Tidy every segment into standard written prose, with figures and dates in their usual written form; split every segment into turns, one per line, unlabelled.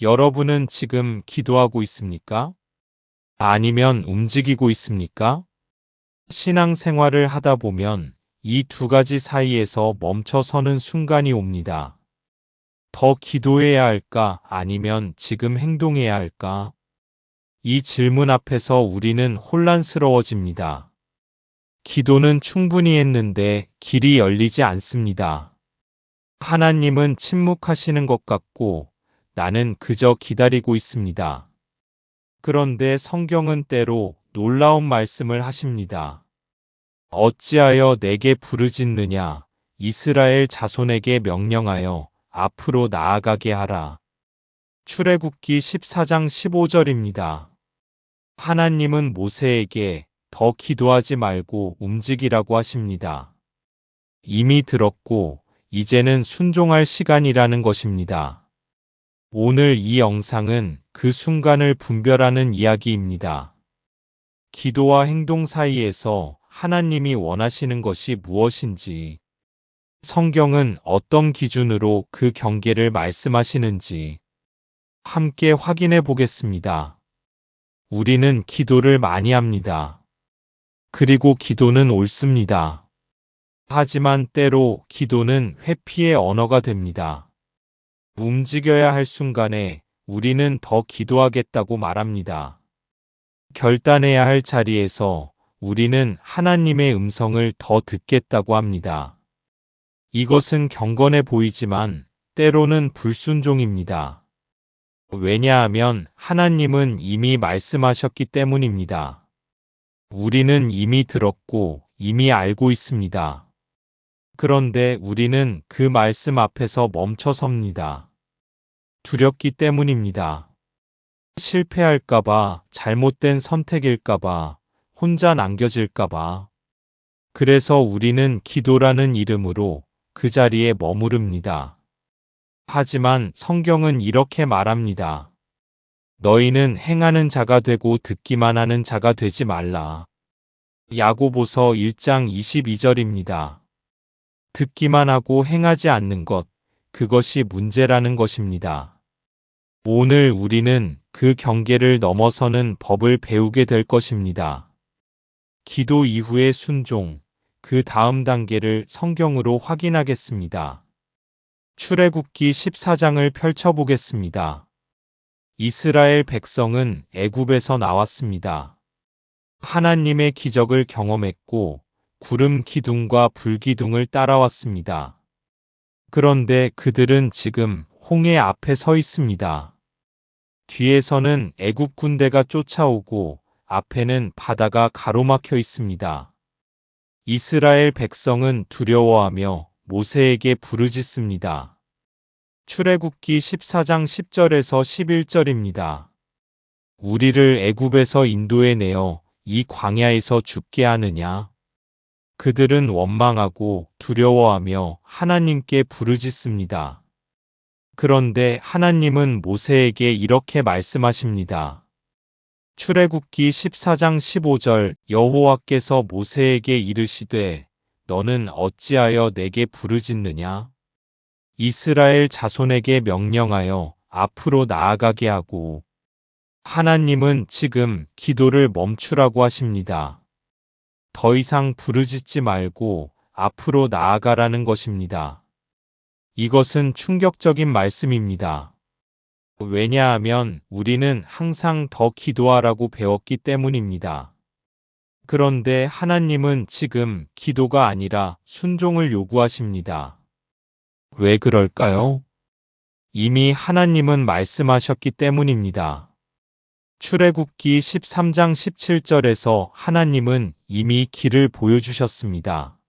여러분은 지금 기도하고 있습니까? 아니면 움직이고 있습니까? 신앙생활을 하다 보면 이 두 가지 사이에서 멈춰서는 순간이 옵니다. 더 기도해야 할까? 아니면 지금 행동해야 할까? 이 질문 앞에서 우리는 혼란스러워집니다. 기도는 충분히 했는데 길이 열리지 않습니다. 하나님은 침묵하시는 것 같고 나는 그저 기다리고 있습니다. 그런데 성경은 때로 놀라운 말씀을 하십니다. 어찌하여 내게 부르짖느냐? 이스라엘 자손에게 명령하여 앞으로 나아가게 하라. 출애굽기 14장 15절입니다. 하나님은 모세에게 더 기도하지 말고 움직이라고 하십니다. 이미 들었고 이제는 순종할 시간이라는 것입니다. 오늘 이 영상은 그 순간을 분별하는 이야기입니다. 기도와 행동 사이에서 하나님이 원하시는 것이 무엇인지, 성경은 어떤 기준으로 그 경계를 말씀하시는지 함께 확인해 보겠습니다. 우리는 기도를 많이 합니다. 그리고 기도는 옳습니다. 하지만 때로 기도는 회피의 언어가 됩니다. 움직여야 할 순간에 우리는 더 기도하겠다고 말합니다. 결단해야 할 자리에서 우리는 하나님의 음성을 더 듣겠다고 합니다. 이것은 경건해 보이지만 때로는 불순종입니다. 왜냐하면 하나님은 이미 말씀하셨기 때문입니다. 우리는 이미 들었고 이미 알고 있습니다. 그런데 우리는 그 말씀 앞에서 멈춰 섭니다. 두렵기 때문입니다. 실패할까봐, 잘못된 선택일까봐, 혼자 남겨질까봐. 그래서 우리는 기도라는 이름으로 그 자리에 머무릅니다. 하지만 성경은 이렇게 말합니다. 너희는 행하는 자가 되고 듣기만 하는 자가 되지 말라. 야고보서 1장 22절입니다. 듣기만 하고 행하지 않는 것, 그것이 문제라는 것입니다. 오늘 우리는 그 경계를 넘어서는 법을 배우게 될 것입니다. 기도 이후의 순종, 그 다음 단계를 성경으로 확인하겠습니다. 출애굽기 14장을 펼쳐보겠습니다. 이스라엘 백성은 애굽에서 나왔습니다. 하나님의 기적을 경험했고 구름 기둥과 불 기둥을 따라왔습니다. 그런데 그들은 지금 홍해 앞에 서 있습니다. 뒤에서는 애굽 군대가 쫓아오고 앞에는 바다가 가로막혀 있습니다. 이스라엘 백성은 두려워하며 모세에게 부르짖습니다. 출애굽기 14장 10절에서 11절입니다. 우리를 애굽에서 인도해 내어 이 광야에서 죽게 하느냐? 그들은 원망하고 두려워하며 하나님께 부르짖습니다. 그런데 하나님은 모세에게 이렇게 말씀하십니다. 출애굽기 14장 15절 여호와께서 모세에게 이르시되 너는 어찌하여 내게 부르짖느냐? 이스라엘 자손에게 명령하여 앞으로 나아가게 하고. 하나님은 지금 기도를 멈추라고 하십니다. 더 이상 부르짖지 말고 앞으로 나아가라는 것입니다. 이것은 충격적인 말씀입니다. 왜냐하면 우리는 항상 더 기도하라고 배웠기 때문입니다. 그런데 하나님은 지금 기도가 아니라 순종을 요구하십니다. 왜 그럴까요? 이미 하나님은 말씀하셨기 때문입니다. 출애굽기 13장 17절에서 하나님은 이미 길을 보여주셨습니다.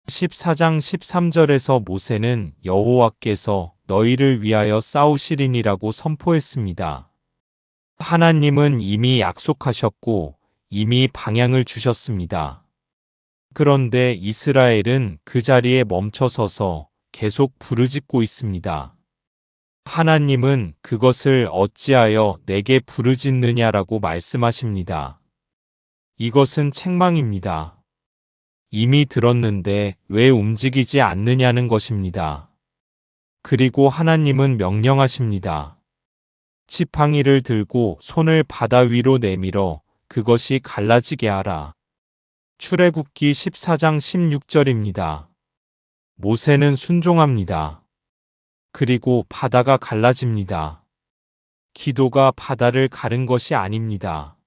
14장 13절에서 모세는 여호와께서 너희를 위하여 싸우시리니라고 선포했습니다. 하나님은 이미 약속하셨고 이미 방향을 주셨습니다. 그런데 이스라엘은 그 자리에 멈춰서서 계속 부르짖고 있습니다. 하나님은 그것을 어찌하여 내게 부르짖느냐라고 말씀하십니다. 이것은 책망입니다. 이미 들었는데 왜 움직이지 않느냐는 것입니다. 그리고 하나님은 명령하십니다. 지팡이를 들고 손을 바다 위로 내밀어 그것이 갈라지게 하라. 출애굽기 14장 16절입니다. 모세는 순종합니다. 그리고 바다가 갈라집니다. 기도가 바다를 가른 것이 아닙니다.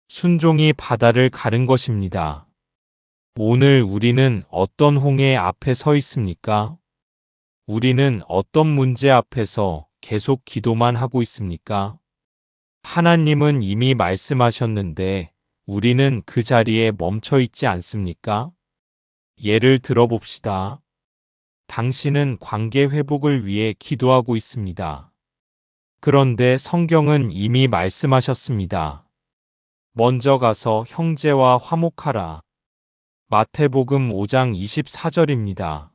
순종이 바다를 가른 것입니다. 오늘 우리는 어떤 홍해 앞에 서 있습니까? 우리는 어떤 문제 앞에서 계속 기도만 하고 있습니까? 하나님은 이미 말씀하셨는데 우리는 그 자리에 멈춰 있지 않습니까? 예를 들어 봅시다. 당신은 관계 회복을 위해 기도하고 있습니다. 그런데 성경은 이미 말씀하셨습니다. 먼저 가서 형제와 화목하라. 마태복음 5장 24절입니다.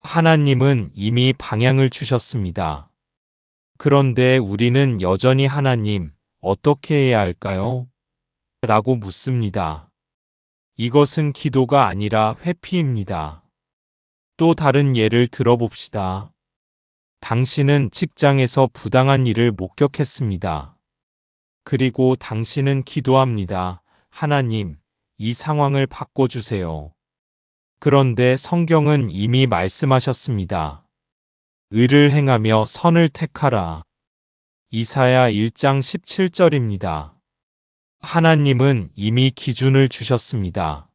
하나님은 이미 방향을 주셨습니다. 그런데 우리는 여전히 하나님, 어떻게 해야 할까요? 라고 묻습니다. 이것은 기도가 아니라 회피입니다. 또 다른 예를 들어봅시다. 당신은 직장에서 부당한 일을 목격했습니다. 그리고 당신은 기도합니다. 하나님, 이 상황을 바꿔주세요. 그런데 성경은 이미 말씀하셨습니다. 의를 행하며 선을 택하라. 이사야 1장 17절입니다. 하나님은 이미 기준을 주셨습니다.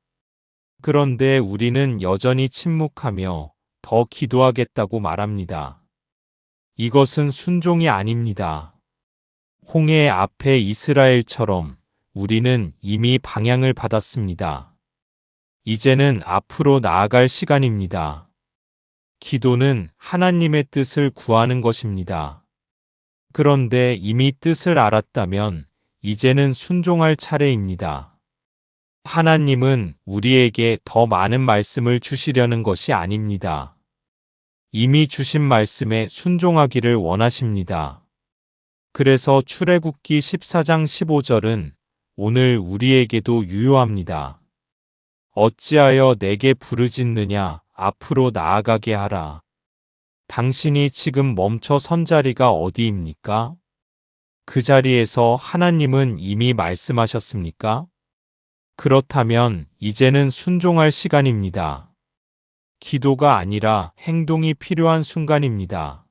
그런데 우리는 여전히 침묵하며 더 기도하겠다고 말합니다. 이것은 순종이 아닙니다. 홍해 앞에 이스라엘처럼 우리는 이미 방향을 받았습니다. 이제는 앞으로 나아갈 시간입니다. 기도는 하나님의 뜻을 구하는 것입니다. 그런데 이미 뜻을 알았다면 이제는 순종할 차례입니다. 하나님은 우리에게 더 많은 말씀을 주시려는 것이 아닙니다. 이미 주신 말씀에 순종하기를 원하십니다. 그래서 출애굽기 14장 15절은 오늘 우리에게도 유효합니다. 어찌하여 내게 부르짖느냐, 앞으로 나아가게 하라. 당신이 지금 멈춰 선 자리가 어디입니까? 그 자리에서 하나님은 이미 말씀하셨습니까? 그렇다면 이제는 순종할 시간입니다. 기도가 아니라 행동이 필요한 순간입니다.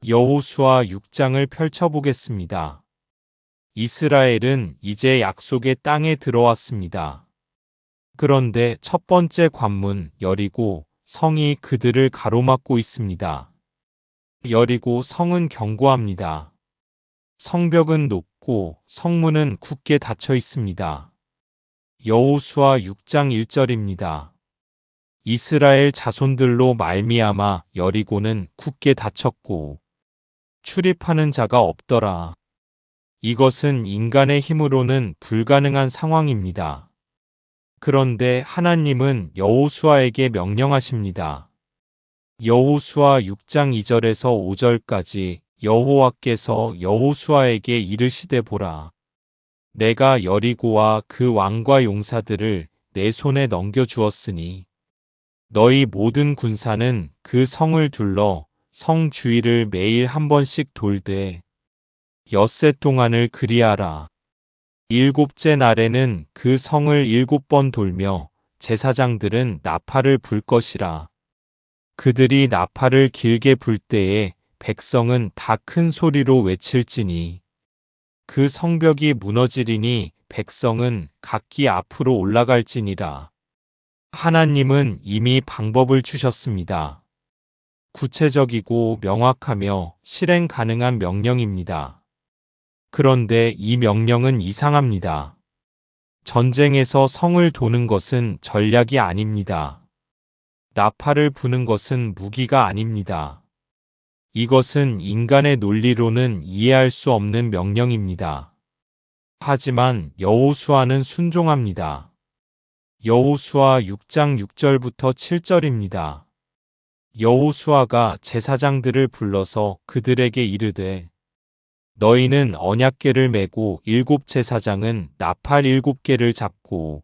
여호수아 6장을 펼쳐보겠습니다. 이스라엘은 이제 약속의 땅에 들어왔습니다. 그런데 첫 번째 관문 여리고 성이 그들을 가로막고 있습니다. 여리고 성은 견고합니다. 성벽은 높고 성문은 굳게 닫혀 있습니다. 여호수아 6장 1절입니다. 이스라엘 자손들로 말미암아 여리고는 굳게 닫혔고 출입하는 자가 없더라. 이것은 인간의 힘으로는 불가능한 상황입니다. 그런데 하나님은 여호수아에게 명령하십니다. 여호수아 6장 2절에서 5절까지 여호와께서 여호수아에게 이르시되 보라. 내가 여리고와 그 왕과 용사들을 내 손에 넘겨주었으니 너희 모든 군사는 그 성을 둘러 성 주위를 매일 한 번씩 돌되 엿새 동안을 그리하라. 일곱째 날에는 그 성을 7번 돌며 제사장들은 나팔을 불 것이라. 그들이 나팔을 길게 불 때에 백성은 다 큰 소리로 외칠지니 그 성벽이 무너지리니 백성은 각기 앞으로 올라갈지니라. 하나님은 이미 방법을 주셨습니다. 구체적이고 명확하며 실행 가능한 명령입니다. 그런데 이 명령은 이상합니다. 전쟁에서 성을 도는 것은 전략이 아닙니다. 나팔을 부는 것은 무기가 아닙니다. 이것은 인간의 논리로는 이해할 수 없는 명령입니다. 하지만 여호수아는 순종합니다. 여호수아 6장 6절부터 7절입니다. 여호수아가 제사장들을 불러서 그들에게 이르되 너희는 언약궤를 메고 7제사장은 나팔 7개를 잡고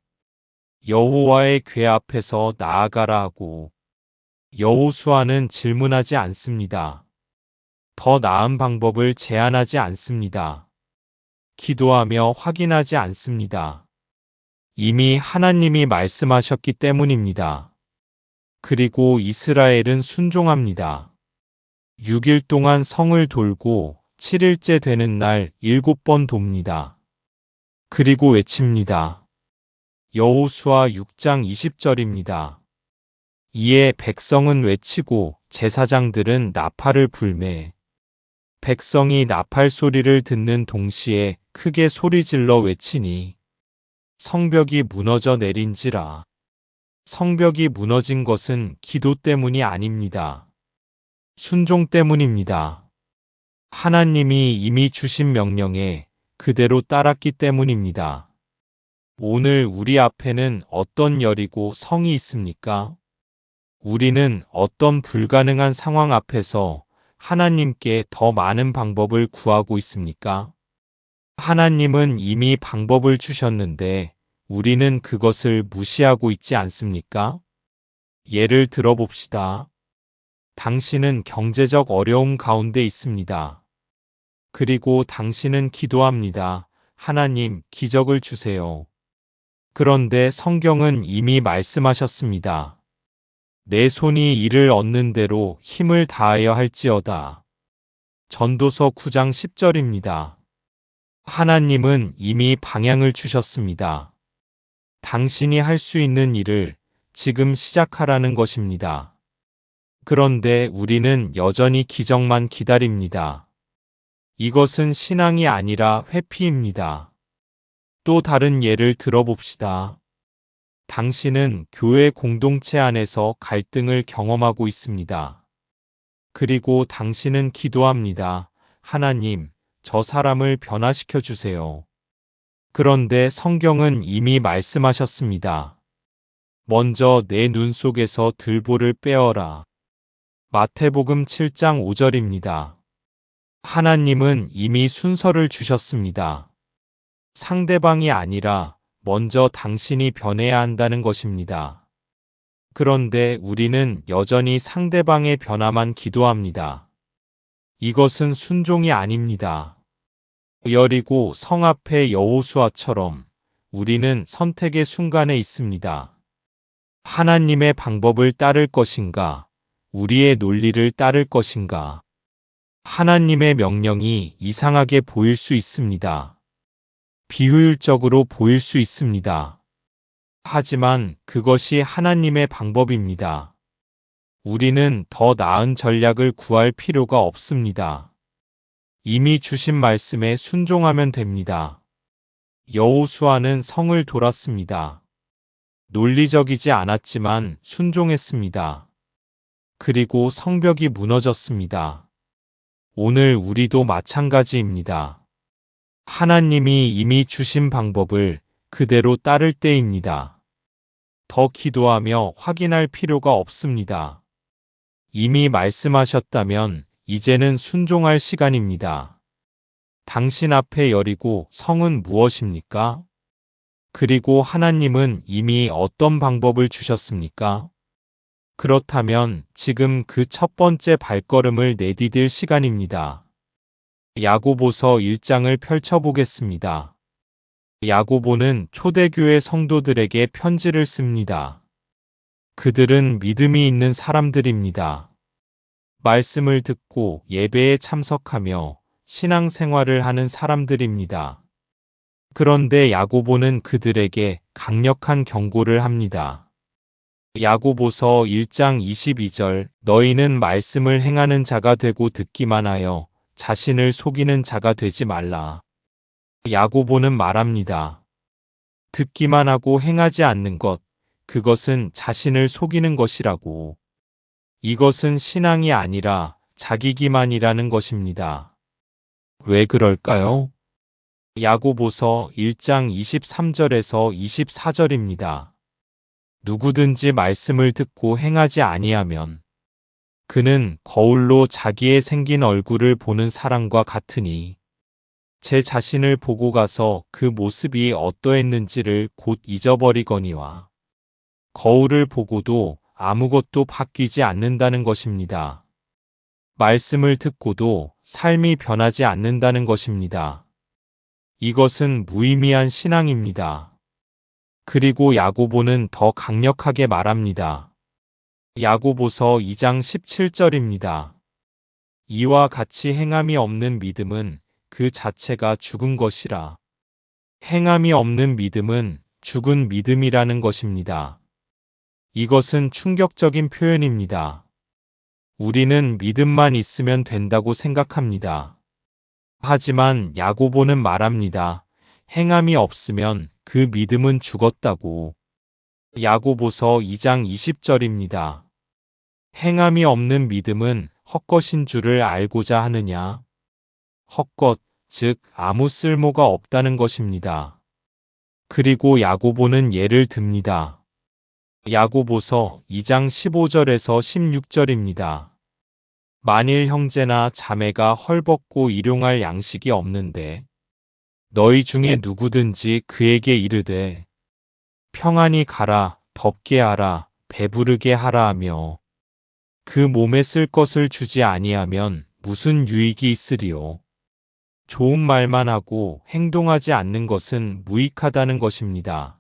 여호와의 궤 앞에서 나아가라 하고 여호수아는 질문하지 않습니다. 더 나은 방법을 제안하지 않습니다. 기도하며 확인하지 않습니다. 이미 하나님이 말씀하셨기 때문입니다. 그리고 이스라엘은 순종합니다. 6일 동안 성을 돌고 7일째 되는 날 7번 돕니다. 그리고 외칩니다. 여호수아 6장 20절입니다. 이에 백성은 외치고 제사장들은 나팔을 불매 백성이 나팔 소리를 듣는 동시에 크게 소리질러 외치니 성벽이 무너져 내린지라. 성벽이 무너진 것은 기도 때문이 아닙니다. 순종 때문입니다. 하나님이 이미 주신 명령에 그대로 따랐기 때문입니다. 오늘 우리 앞에는 어떤 여리고 성이 있습니까? 우리는 어떤 불가능한 상황 앞에서 하나님께 더 많은 방법을 구하고 있습니까? 하나님은 이미 방법을 주셨는데 우리는 그것을 무시하고 있지 않습니까? 예를 들어 봅시다. 당신은 경제적 어려움 가운데 있습니다. 그리고 당신은 기도합니다. 하나님, 기적을 주세요. 그런데 성경은 이미 말씀하셨습니다. 내 손이 이를 얻는 대로 힘을 다하여 할지어다. 전도서 9장 10절입니다. 하나님은 이미 방향을 주셨습니다. 당신이 할 수 있는 일을 지금 시작하라는 것입니다. 그런데 우리는 여전히 기적만 기다립니다. 이것은 신앙이 아니라 회피입니다. 또 다른 예를 들어봅시다. 당신은 교회 공동체 안에서 갈등을 경험하고 있습니다. 그리고 당신은 기도합니다. 하나님, 저 사람을 변화시켜 주세요. 그런데 성경은 이미 말씀하셨습니다. 먼저 내 눈 속에서 들보를 빼어라. 마태복음 7장 5절입니다. 하나님은 이미 순서를 주셨습니다. 상대방이 아니라 먼저 당신이 변해야 한다는 것입니다. 그런데 우리는 여전히 상대방의 변화만 기도합니다. 이것은 순종이 아닙니다. 여리고 성 앞의 여호수아처럼 우리는 선택의 순간에 있습니다. 하나님의 방법을 따를 것인가? 우리의 논리를 따를 것인가? 하나님의 명령이 이상하게 보일 수 있습니다. 비효율적으로 보일 수 있습니다. 하지만 그것이 하나님의 방법입니다. 우리는 더 나은 전략을 구할 필요가 없습니다. 이미 주신 말씀에 순종하면 됩니다. 여호수아는 성을 돌았습니다. 논리적이지 않았지만 순종했습니다. 그리고 성벽이 무너졌습니다. 오늘 우리도 마찬가지입니다. 하나님이 이미 주신 방법을 그대로 따를 때입니다. 더 기도하며 확인할 필요가 없습니다. 이미 말씀하셨다면 이제는 순종할 시간입니다. 당신 앞에 여리고 성은 무엇입니까? 그리고 하나님은 이미 어떤 방법을 주셨습니까? 그렇다면 지금 그 첫 번째 발걸음을 내디딜 시간입니다. 야고보서 1장을 펼쳐보겠습니다. 야고보는 초대교회 성도들에게 편지를 씁니다. 그들은 믿음이 있는 사람들입니다. 말씀을 듣고 예배에 참석하며 신앙생활을 하는 사람들입니다. 그런데 야고보는 그들에게 강력한 경고를 합니다. 야고보서 1장 22절 너희는 말씀을 행하는 자가 되고 듣기만 하여 자신을 속이는 자가 되지 말라. 야고보는 말합니다. 듣기만 하고 행하지 않는 것, 그것은 자신을 속이는 것이라고. 이것은 신앙이 아니라 자기 기만이라는 것입니다. 왜 그럴까요? 야고보서 1장 23절에서 24절입니다. 누구든지 말씀을 듣고 행하지 아니하면 그는 거울로 자기의 생긴 얼굴을 보는 사람과 같으니 제 자신을 보고 가서 그 모습이 어떠했는지를 곧 잊어버리거니와 거울을 보고도 아무것도 바뀌지 않는다는 것입니다. 말씀을 듣고도 삶이 변하지 않는다는 것입니다. 이것은 무의미한 신앙입니다. 그리고 야고보는 더 강력하게 말합니다. 야고보서 2장 17절입니다. 이와 같이 행함이 없는 믿음은 그 자체가 죽은 것이라. 행함이 없는 믿음은 죽은 믿음이라는 것입니다. 이것은 충격적인 표현입니다. 우리는 믿음만 있으면 된다고 생각합니다. 하지만 야고보는 말합니다. 행함이 없으면 그 믿음은 죽었다고. 야고보서 2장 20절입니다. 행함이 없는 믿음은 헛것인 줄을 알고자 하느냐? 헛것, 즉 아무 쓸모가 없다는 것입니다. 그리고 야고보는 예를 듭니다. 야고보서 2장 15절에서 16절입니다. 만일 형제나 자매가 헐벗고 일용할 양식이 없는데 너희 중에 누구든지 그에게 이르되 평안히 가라, 덥게 하라, 배부르게 하라 하며 그 몸에 쓸 것을 주지 아니하면 무슨 유익이 있으리요. 좋은 말만 하고 행동하지 않는 것은 무익하다는 것입니다.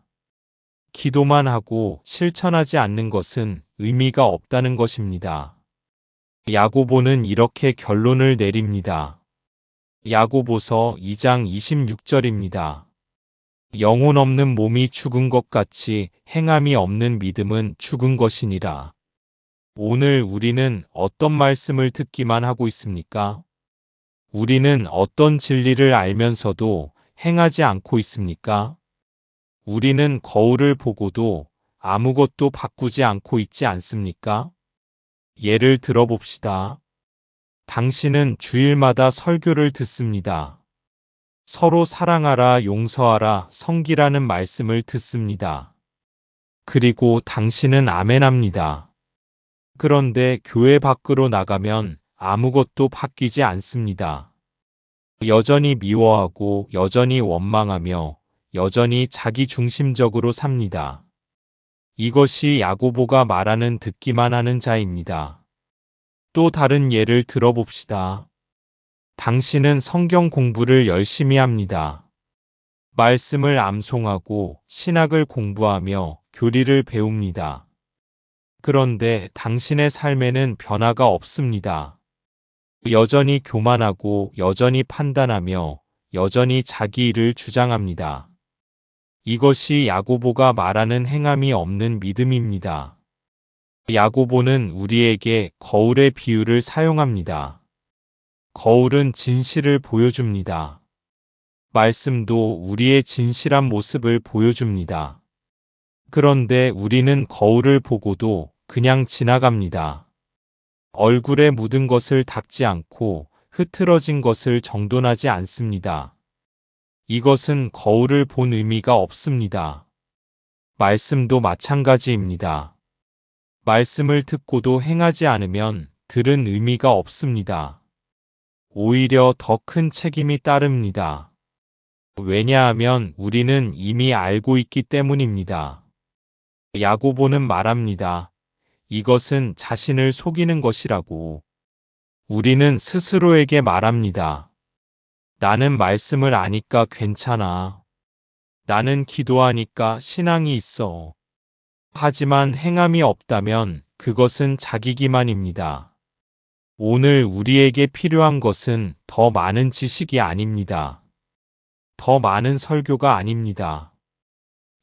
기도만 하고 실천하지 않는 것은 의미가 없다는 것입니다. 야고보는 이렇게 결론을 내립니다. 야고보서 2장 26절입니다. 영혼 없는 몸이 죽은 것 같이 행함이 없는 믿음은 죽은 것이니라. 오늘 우리는 어떤 말씀을 듣기만 하고 있습니까? 우리는 어떤 진리를 알면서도 행하지 않고 있습니까? 우리는 거울을 보고도 아무것도 바꾸지 않고 있지 않습니까? 예를 들어봅시다. 당신은 주일마다 설교를 듣습니다. 서로 사랑하라, 용서하라, 섬기라는 말씀을 듣습니다. 그리고 당신은 아멘합니다. 그런데 교회 밖으로 나가면 아무것도 바뀌지 않습니다. 여전히 미워하고 여전히 원망하며 여전히 자기중심적으로 삽니다. 이것이 야고보가 말하는 듣기만 하는 자입니다. 또 다른 예를 들어봅시다. 당신은 성경 공부를 열심히 합니다. 말씀을 암송하고 신학을 공부하며 교리를 배웁니다. 그런데 당신의 삶에는 변화가 없습니다. 여전히 교만하고 여전히 판단하며 여전히 자기 일을 주장합니다. 이것이 야고보가 말하는 행함이 없는 믿음입니다. 야고보는 우리에게 거울의 비유를 사용합니다. 거울은 진실을 보여줍니다. 말씀도 우리의 진실한 모습을 보여줍니다. 그런데 우리는 거울을 보고도 그냥 지나갑니다. 얼굴에 묻은 것을 닦지 않고 흐트러진 것을 정돈하지 않습니다. 이것은 거울을 본 의미가 없습니다. 말씀도 마찬가지입니다. 말씀을 듣고도 행하지 않으면 들은 의미가 없습니다. 오히려 더 큰 책임이 따릅니다. 왜냐하면 우리는 이미 알고 있기 때문입니다. 야고보는 말합니다. 이것은 자신을 속이는 것이라고. 우리는 스스로에게 말합니다. 나는 말씀을 아니까 괜찮아. 나는 기도하니까 신앙이 있어. 하지만 행함이 없다면 그것은 자기 기만입니다. 오늘 우리에게 필요한 것은 더 많은 지식이 아닙니다. 더 많은 설교가 아닙니다.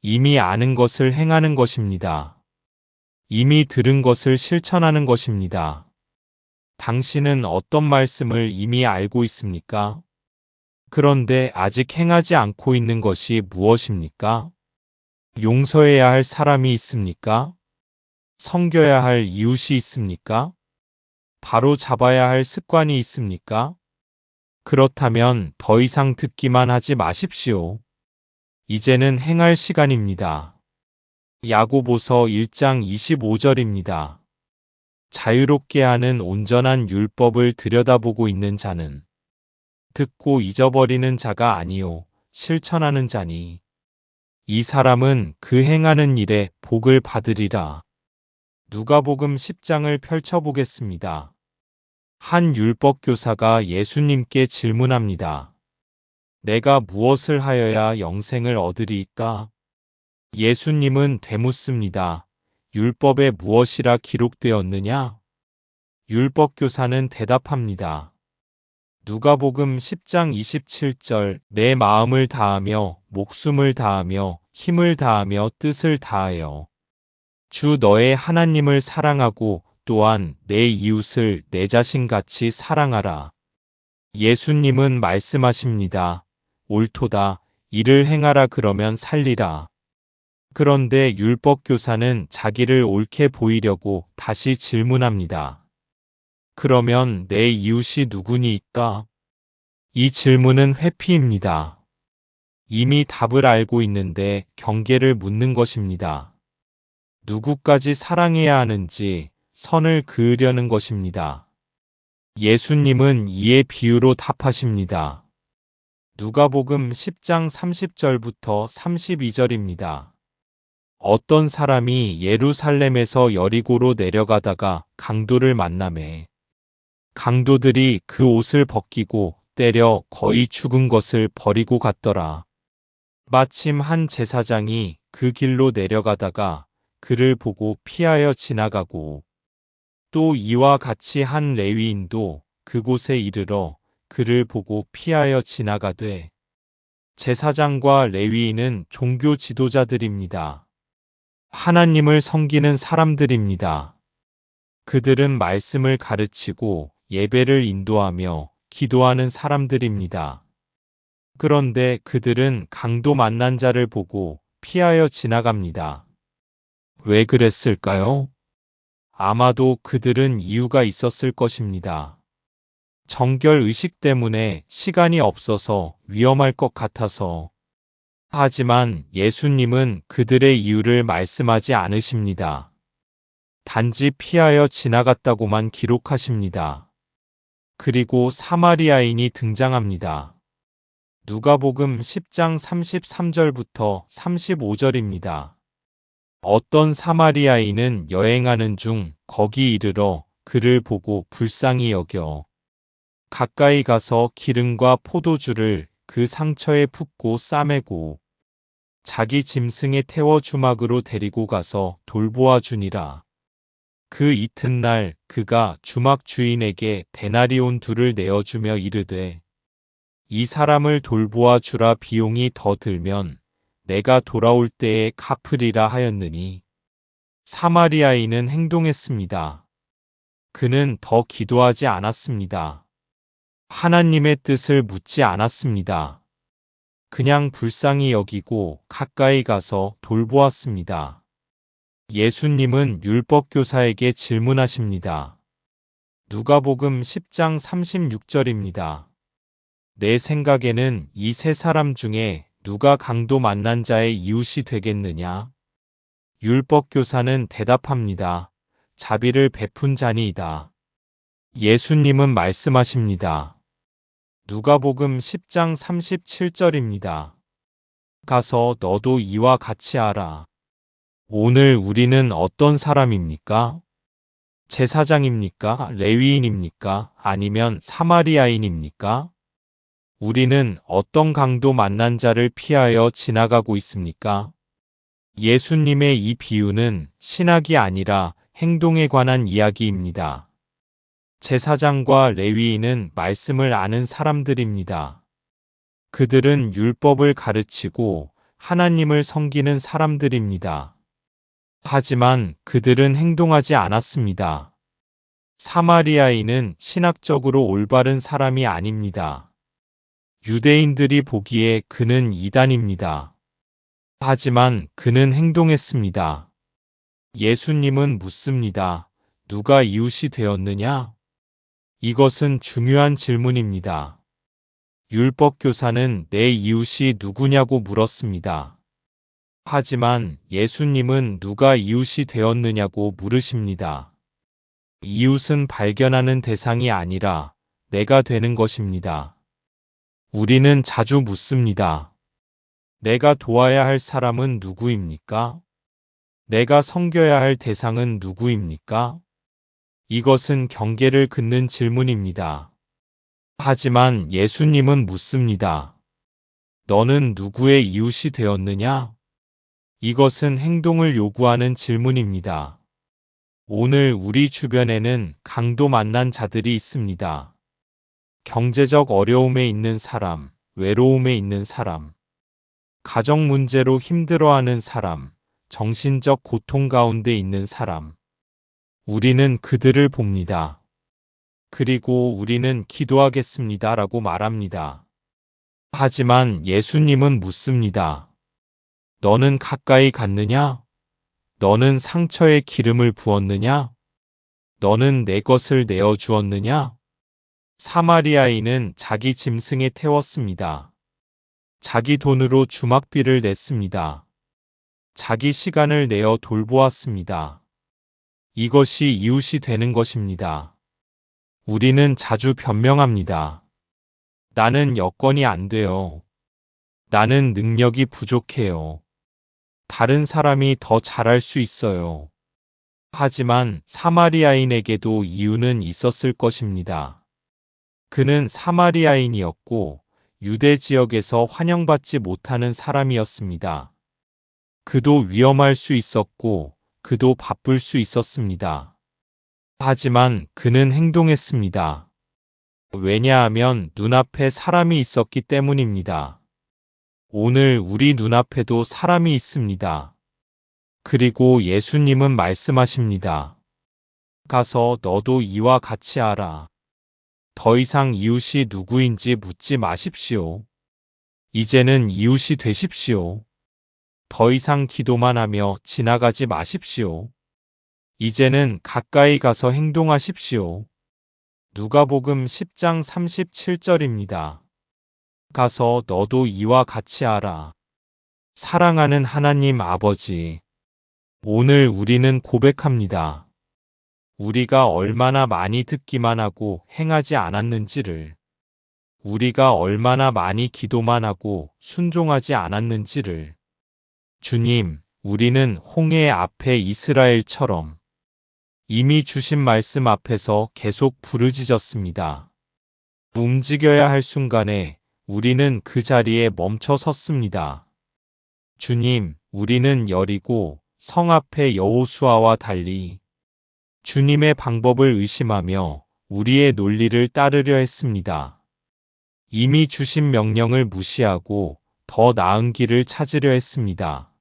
이미 아는 것을 행하는 것입니다. 이미 들은 것을 실천하는 것입니다. 당신은 어떤 말씀을 이미 알고 있습니까? 그런데 아직 행하지 않고 있는 것이 무엇입니까? 용서해야 할 사람이 있습니까? 섬겨야 할 이웃이 있습니까? 바로 잡아야 할 습관이 있습니까? 그렇다면 더 이상 듣기만 하지 마십시오. 이제는 행할 시간입니다. 야고보서 1장 25절입니다. 자유롭게 하는 온전한 율법을 들여다보고 있는 자는 듣고 잊어버리는 자가 아니요 실천하는 자니 이 사람은 그 행하는 일에 복을 받으리라. 누가복음 10장을 펼쳐보겠습니다. 한 율법교사가 예수님께 질문합니다. 내가 무엇을 하여야 영생을 얻으리이까? 예수님은 되묻습니다. 율법에 무엇이라 기록되었느냐? 율법교사는 대답합니다. 누가복음 10장 27절 내 마음을 다하며 목숨을 다하며 힘을 다하며 뜻을 다하여 주 너의 하나님을 사랑하고 또한 내 이웃을 내 자신같이 사랑하라. 예수님은 말씀하십니다. 옳도다. 이를 행하라 그러면 살리라. 그런데 율법교사는 자기를 옳게 보이려고 다시 질문합니다. 그러면 내 이웃이 누구니까? 이 질문은 회피입니다. 이미 답을 알고 있는데 경계를 묻는 것입니다. 누구까지 사랑해야 하는지 선을 그으려는 것입니다. 예수님은 이에 비유로 답하십니다. 누가복음 10장 30절부터 32절입니다. 어떤 사람이 예루살렘에서 여리고로 내려가다가 강도를 만나매 강도들이 그 옷을 벗기고 때려 거의 죽은 것을 버리고 갔더라. 마침 한 제사장이 그 길로 내려가다가 그를 보고 피하여 지나가고 또 이와 같이 한 레위인도 그곳에 이르러 그를 보고 피하여 지나가되 제사장과 레위인은 종교 지도자들입니다. 하나님을 섬기는 사람들입니다. 그들은 말씀을 가르치고 예배를 인도하며 기도하는 사람들입니다. 그런데 그들은 강도 만난 자를 보고 피하여 지나갑니다. 왜 그랬을까요? 아마도 그들은 이유가 있었을 것입니다. 정결 의식 때문에 시간이 없어서 위험할 것 같아서. 하지만 예수님은 그들의 이유를 말씀하지 않으십니다. 단지 피하여 지나갔다고만 기록하십니다. 그리고 사마리아인이 등장합니다. 누가복음 10장 33절부터 35절입니다. 어떤 사마리아인은 여행하는 중 거기 이르러 그를 보고 불쌍히 여겨 가까이 가서 기름과 포도주를 그 상처에 붓고 싸매고 자기 짐승에 태워 주막으로 데리고 가서 돌보아 주니라. 그 이튿날 그가 주막 주인에게 데나리온 둘을 내어주며 이르되 이 사람을 돌보아 주라 비용이 더 들면 내가 돌아올 때에 갚으리라 하였느니 사마리아인은 행동했습니다. 그는 더 기도하지 않았습니다. 하나님의 뜻을 묻지 않았습니다. 그냥 불쌍히 여기고 가까이 가서 돌보았습니다. 예수님은 율법교사에게 질문하십니다. 누가복음 10장 36절입니다. 내 생각에는 이 세 사람 중에 누가 강도 만난 자의 이웃이 되겠느냐? 율법교사는 대답합니다. 자비를 베푼 자니이다. 예수님은 말씀하십니다. 누가복음 10장 37절입니다. 가서 너도 이와 같이 하라. 오늘 우리는 어떤 사람입니까? 제사장입니까? 레위인입니까? 아니면 사마리아인입니까? 우리는 어떤 강도 만난 자를 피하여 지나가고 있습니까? 예수님의 이 비유는 신학이 아니라 행동에 관한 이야기입니다. 제사장과 레위인은 말씀을 아는 사람들입니다. 그들은 율법을 가르치고 하나님을 섬기는 사람들입니다. 하지만 그들은 행동하지 않았습니다. 사마리아인은 신학적으로 올바른 사람이 아닙니다. 유대인들이 보기에 그는 이단입니다. 하지만 그는 행동했습니다. 예수님은 묻습니다. 누가 이웃이 되었느냐? 이것은 중요한 질문입니다. 율법교사는 내 이웃이 누구냐고 물었습니다. 하지만 예수님은 누가 이웃이 되었느냐고 물으십니다. 이웃은 발견하는 대상이 아니라 내가 되는 것입니다. 우리는 자주 묻습니다. 내가 도와야 할 사람은 누구입니까? 내가 섬겨야 할 대상은 누구입니까? 이것은 경계를 긋는 질문입니다. 하지만 예수님은 묻습니다. 너는 누구의 이웃이 되었느냐? 이것은 행동을 요구하는 질문입니다. 오늘 우리 주변에는 강도 만난 자들이 있습니다. 경제적 어려움에 있는 사람, 외로움에 있는 사람, 가정 문제로 힘들어하는 사람, 정신적 고통 가운데 있는 사람. 우리는 그들을 봅니다. 그리고 우리는 기도하겠습니다 라고 말합니다. 하지만 예수님은 묻습니다. 너는 가까이 갔느냐? 너는 상처에 기름을 부었느냐? 너는 내 것을 내어 주었느냐? 사마리아인은 자기 짐승에 태웠습니다. 자기 돈으로 주막비를 냈습니다. 자기 시간을 내어 돌보았습니다. 이것이 이웃이 되는 것입니다. 우리는 자주 변명합니다. 나는 여건이 안 돼요. 나는 능력이 부족해요. 다른 사람이 더 잘할 수 있어요. 하지만 사마리아인에게도 이유는 있었을 것입니다. 그는 사마리아인이었고 유대 지역에서 환영받지 못하는 사람이었습니다. 그도 위험할 수 있었고 그도 바쁠 수 있었습니다. 하지만 그는 행동했습니다. 왜냐하면 눈앞에 사람이 있었기 때문입니다. 오늘 우리 눈앞에도 사람이 있습니다. 그리고 예수님은 말씀하십니다. 가서 너도 이와 같이 하라. 더 이상 이웃이 누구인지 묻지 마십시오. 이제는 이웃이 되십시오. 더 이상 기도만 하며 지나가지 마십시오. 이제는 가까이 가서 행동하십시오. 누가복음 10장 37절입니다. 가서 너도 이와 같이 하라. 사랑하는 하나님 아버지, 오늘 우리는 고백합니다. 우리가 얼마나 많이 듣기만 하고 행하지 않았는지를, 우리가 얼마나 많이 기도만 하고 순종하지 않았는지를. 주님, 우리는 홍해 앞에 이스라엘처럼 이미 주신 말씀 앞에서 계속 부르짖었습니다. 움직여야 할 순간에 우리는 그 자리에 멈춰 섰습니다. 주님, 우리는 여리고 성 앞의 여호수아와 달리 주님의 방법을 의심하며 우리의 논리를 따르려 했습니다. 이미 주신 명령을 무시하고 더 나은 길을 찾으려 했습니다.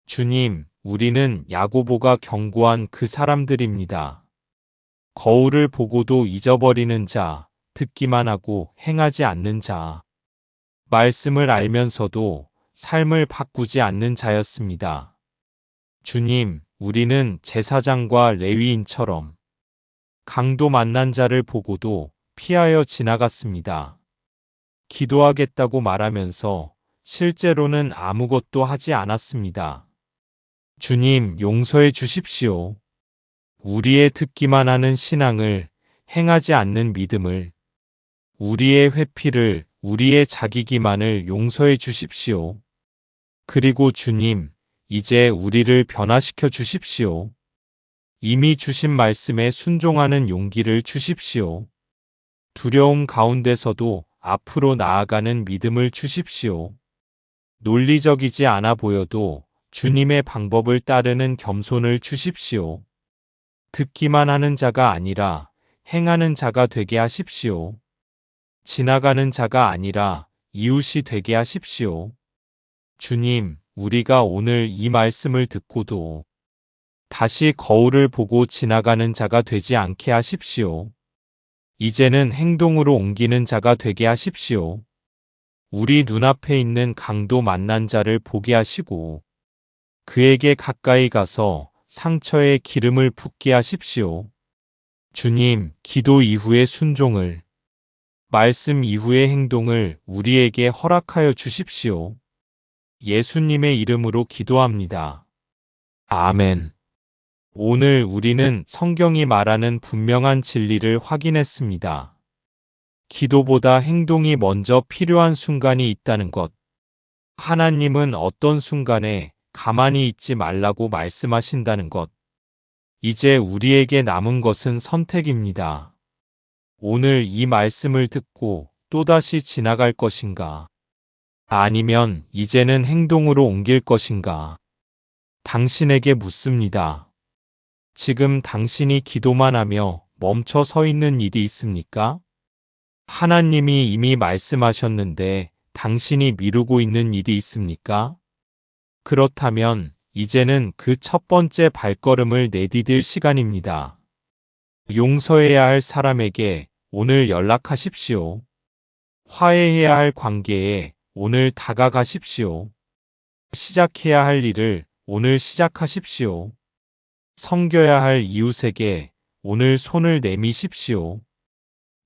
주님, 우리는 야고보가 경고한 그 사람들입니다. 거울을 보고도 잊어버리는 자, 듣기만 하고 행하지 않는 자, 말씀을 알면서도 삶을 바꾸지 않는 자였습니다. 주님, 우리는 제사장과 레위인처럼 강도 만난 자를 보고도 피하여 지나갔습니다. 기도하겠다고 말하면서 실제로는 아무것도 하지 않았습니다. 주님, 용서해 주십시오. 우리의 듣기만 하는 신앙을, 행하지 않는 믿음을, 우리의 회피를, 우리의 자기 기만을 용서해 주십시오. 그리고 주님, 이제 우리를 변화시켜 주십시오. 이미 주신 말씀에 순종하는 용기를 주십시오. 두려움 가운데서도 앞으로 나아가는 믿음을 주십시오. 논리적이지 않아 보여도 주님의 방법을 따르는 겸손을 주십시오. 듣기만 하는 자가 아니라 행하는 자가 되게 하십시오. 지나가는 자가 아니라 이웃이 되게 하십시오. 주님, 우리가 오늘 이 말씀을 듣고도 다시 거울을 보고 지나가는 자가 되지 않게 하십시오. 이제는 행동으로 옮기는 자가 되게 하십시오. 우리 눈앞에 있는 강도 만난 자를 보게 하시고 그에게 가까이 가서 상처에 기름을 붓게 하십시오. 주님, 기도 이후의 순종을, 말씀 이후의 행동을 우리에게 허락하여 주십시오. 예수님의 이름으로 기도합니다. 아멘. 오늘 우리는 성경이 말하는 분명한 진리를 확인했습니다. 기도보다 행동이 먼저 필요한 순간이 있다는 것. 하나님은 어떤 순간에 가만히 있지 말라고 말씀하신다는 것. 이제 우리에게 남은 것은 선택입니다. 오늘 이 말씀을 듣고 또다시 지나갈 것인가? 아니면 이제는 행동으로 옮길 것인가? 당신에게 묻습니다. 지금 당신이 기도만 하며 멈춰 서 있는 일이 있습니까? 하나님이 이미 말씀하셨는데 당신이 미루고 있는 일이 있습니까? 그렇다면 이제는 그 첫 번째 발걸음을 내디딜 시간입니다. 용서해야 할 사람에게 오늘 연락하십시오. 화해해야 할 관계에 오늘 다가가십시오. 시작해야 할 일을 오늘 시작하십시오. 섬겨야 할 이웃에게 오늘 손을 내미십시오.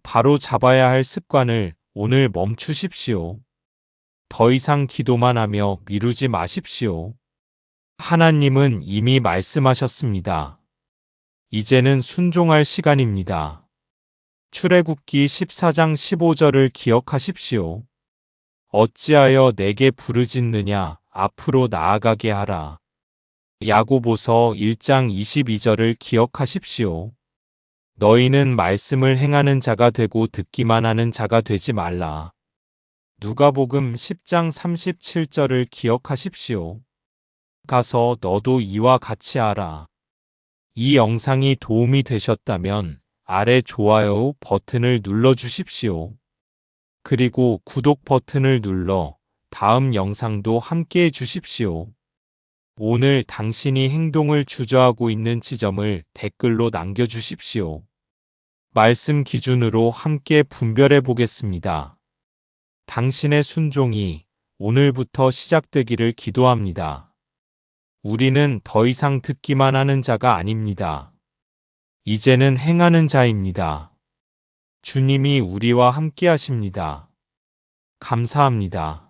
바로 잡아야 할 습관을 오늘 멈추십시오. 더 이상 기도만 하며 미루지 마십시오. 하나님은 이미 말씀하셨습니다. 이제는 순종할 시간입니다. 출애굽기 14장 15절을 기억하십시오. 어찌하여 내게 부르짖느냐 앞으로 나아가게 하라. 야고보서 1장 22절을 기억하십시오. 너희는 말씀을 행하는 자가 되고 듣기만 하는 자가 되지 말라. 누가복음 10장 37절을 기억하십시오. 가서 너도 이와 같이 하라. 이 영상이 도움이 되셨다면 아래 좋아요 버튼을 눌러주십시오. 그리고 구독 버튼을 눌러 다음 영상도 함께 해주십시오. 오늘 당신이 행동을 주저하고 있는 지점을 댓글로 남겨주십시오. 말씀 기준으로 함께 분별해 보겠습니다. 당신의 순종이 오늘부터 시작되기를 기도합니다. 우리는 더 이상 듣기만 하는 자가 아닙니다. 이제는 행하는 자입니다. 주님이 우리와 함께 하십니다. 감사합니다.